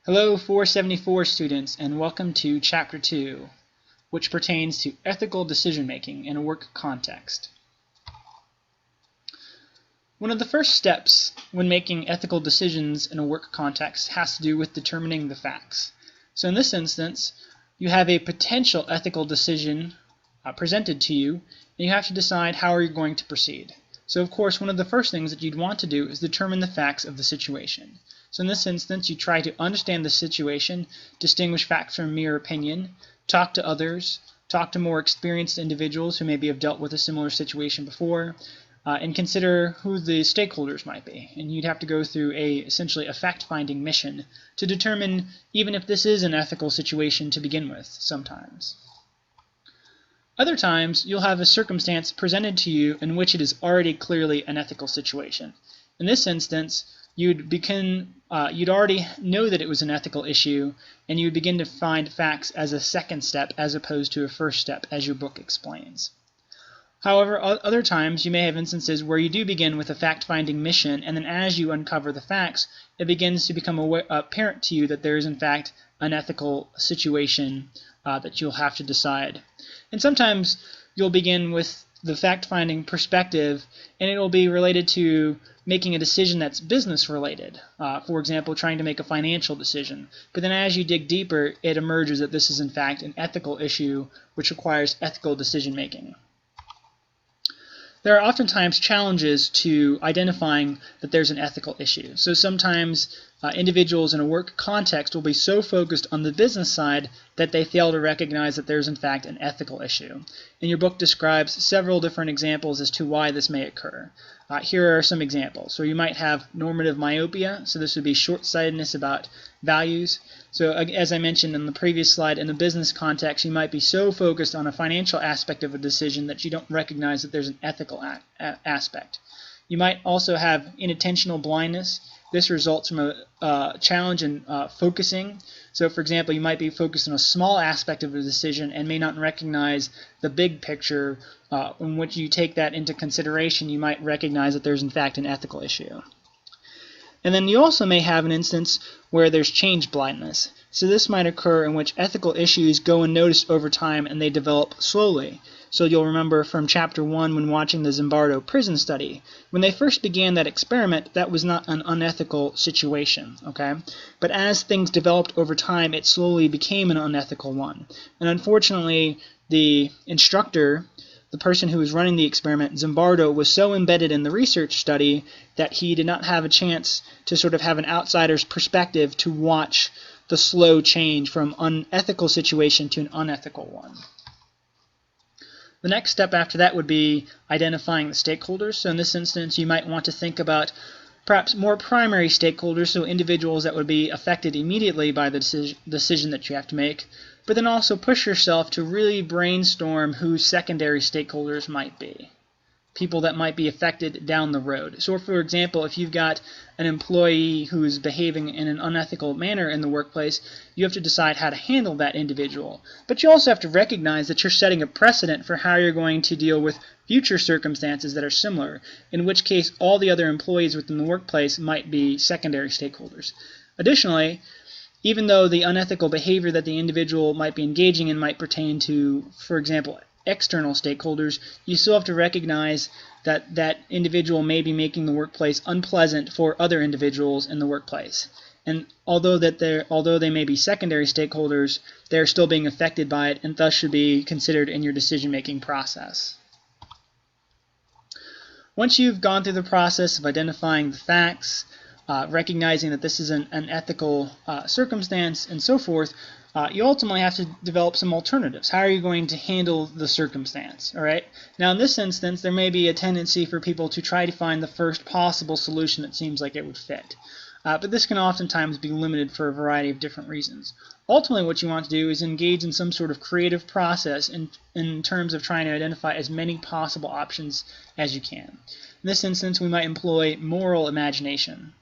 Hello 474 students, and welcome to Chapter 2, which pertains to ethical decision-making in a work context. One of the first steps when making ethical decisions in a work context has to do with determining the facts. So in this instance, you have a potential ethical decision presented to you, and you have to decide how are you going to proceed. So of course, one of the first things that you'd want to do is determine the facts of the situation. So in this instance, you try to understand the situation, distinguish facts from mere opinion, talk to others, talk to more experienced individuals who maybe have dealt with a similar situation before, and consider who the stakeholders might be. And you'd have to go through essentially a fact-finding mission to determine even if this is an ethical situation to begin with sometimes. Other times, you'll have a circumstance presented to you in which it is already clearly an ethical situation. In this instance, you'd already know that it was an ethical issue, and you'd begin to find facts as a second step as opposed to a first step, as your book explains. However, other times you may have instances where you do begin with a fact-finding mission, and then as you uncover the facts, it begins to become apparent to you that there is in fact an ethical situation that you'll have to decide. And sometimes you'll begin with the fact-finding perspective, and it will be related to making a decision that's business-related. For example, trying to make a financial decision. But then as you dig deeper, it emerges that this is in fact an ethical issue which requires ethical decision-making. There are oftentimes challenges to identifying that there's an ethical issue. So sometimes individuals in a work context will be so focused on the business side that they fail to recognize that there's in fact an ethical issue. And your book describes several different examples as to why this may occur. Here are some examples. So you might have normative myopia, so this would be short-sightedness about values. So as I mentioned in the previous slide, in the business context, you might be so focused on a financial aspect of a decision that you don't recognize that there's an ethical aspect. You might also have inattentional blindness. This results from a challenge in focusing. So for example, you might be focused on a small aspect of a decision and may not recognize the big picture. In which you take that into consideration, you might recognize that there's in fact an ethical issue. And then you also may have an instance where there's change blindness. So this might occur in which ethical issues go unnoticed over time and they develop slowly. So you'll remember from Chapter 1 when watching the Zimbardo prison study. When they first began that experiment, that was not an unethical situation, okay? But as things developed over time, it slowly became an unethical one. And unfortunately, the instructor, the person who was running the experiment, Zimbardo, was so embedded in the research study that he did not have a chance to sort of have an outsider's perspective to watch the slow change from unethical situation to an unethical one. The next step after that would be identifying the stakeholders. So in this instance, you might want to think about perhaps more primary stakeholders, so individuals that would be affected immediately by the decision that you have to make, but then also push yourself to really brainstorm who secondary stakeholders might be, people that might be affected down the road. So for example, if you've got an employee who's behaving in an unethical manner in the workplace, you have to decide how to handle that individual. But you also have to recognize that you're setting a precedent for how you're going to deal with future circumstances that are similar, in which case all the other employees within the workplace might be secondary stakeholders. Additionally, even though the unethical behavior that the individual might be engaging in might pertain to, for example, external stakeholders, you still have to recognize that that individual may be making the workplace unpleasant for other individuals in the workplace. And although they may be secondary stakeholders, they're still being affected by it and thus should be considered in your decision-making process. Once you've gone through the process of identifying the facts, recognizing that this is an ethical circumstance and so forth, you ultimately have to develop some alternatives. How are you going to handle the circumstance? All right. Now, in this instance, there may be a tendency for people to try to find the first possible solution that seems like it would fit. But this can oftentimes be limited for a variety of different reasons. Ultimately, what you want to do is engage in some sort of creative process in terms of trying to identify as many possible options as you can. In this instance, we might employ moral imagination.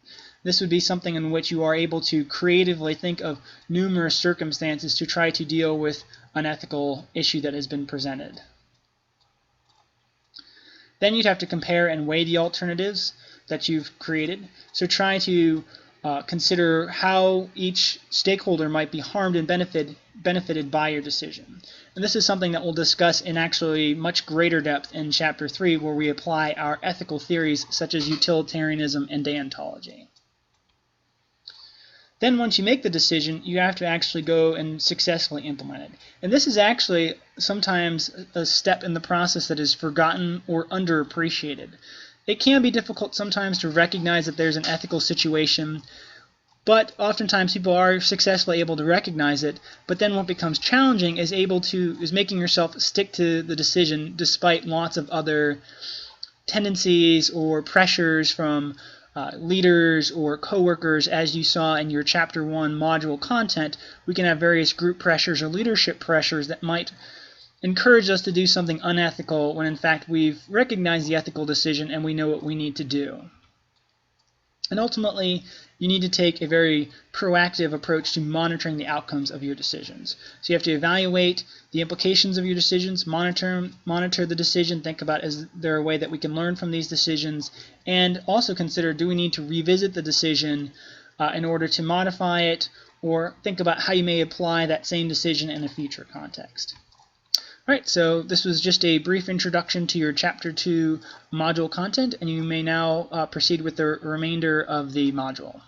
This would be something in which you are able to creatively think of numerous circumstances to try to deal with an ethical issue that has been presented. Then you'd have to compare and weigh the alternatives that you've created. So try to consider how each stakeholder might be harmed and benefited by your decision. And this is something that we'll discuss in actually much greater depth in Chapter 3, where we apply our ethical theories such as utilitarianism and deontology. Then once you make the decision, you have to actually go and successfully implement it. And this is actually sometimes a step in the process that is forgotten or underappreciated. It can be difficult sometimes to recognize that there's an ethical situation, but oftentimes people are successfully able to recognize it. But then what becomes challenging is making yourself stick to the decision despite lots of other tendencies or pressures from leaders or coworkers. As you saw in your Chapter 1 module content, we can have various group pressures or leadership pressures that might encourage us to do something unethical when in fact we've recognized the ethical decision and we know what we need to do. And ultimately, you need to take a very proactive approach to monitoring the outcomes of your decisions. So you have to evaluate the implications of your decisions, monitor the decision, think about is there a way that we can learn from these decisions, and also consider, do we need to revisit the decision in order to modify it, or think about how you may apply that same decision in a future context. Alright, so this was just a brief introduction to your Chapter 2 module content, and you may now proceed with the remainder of the module.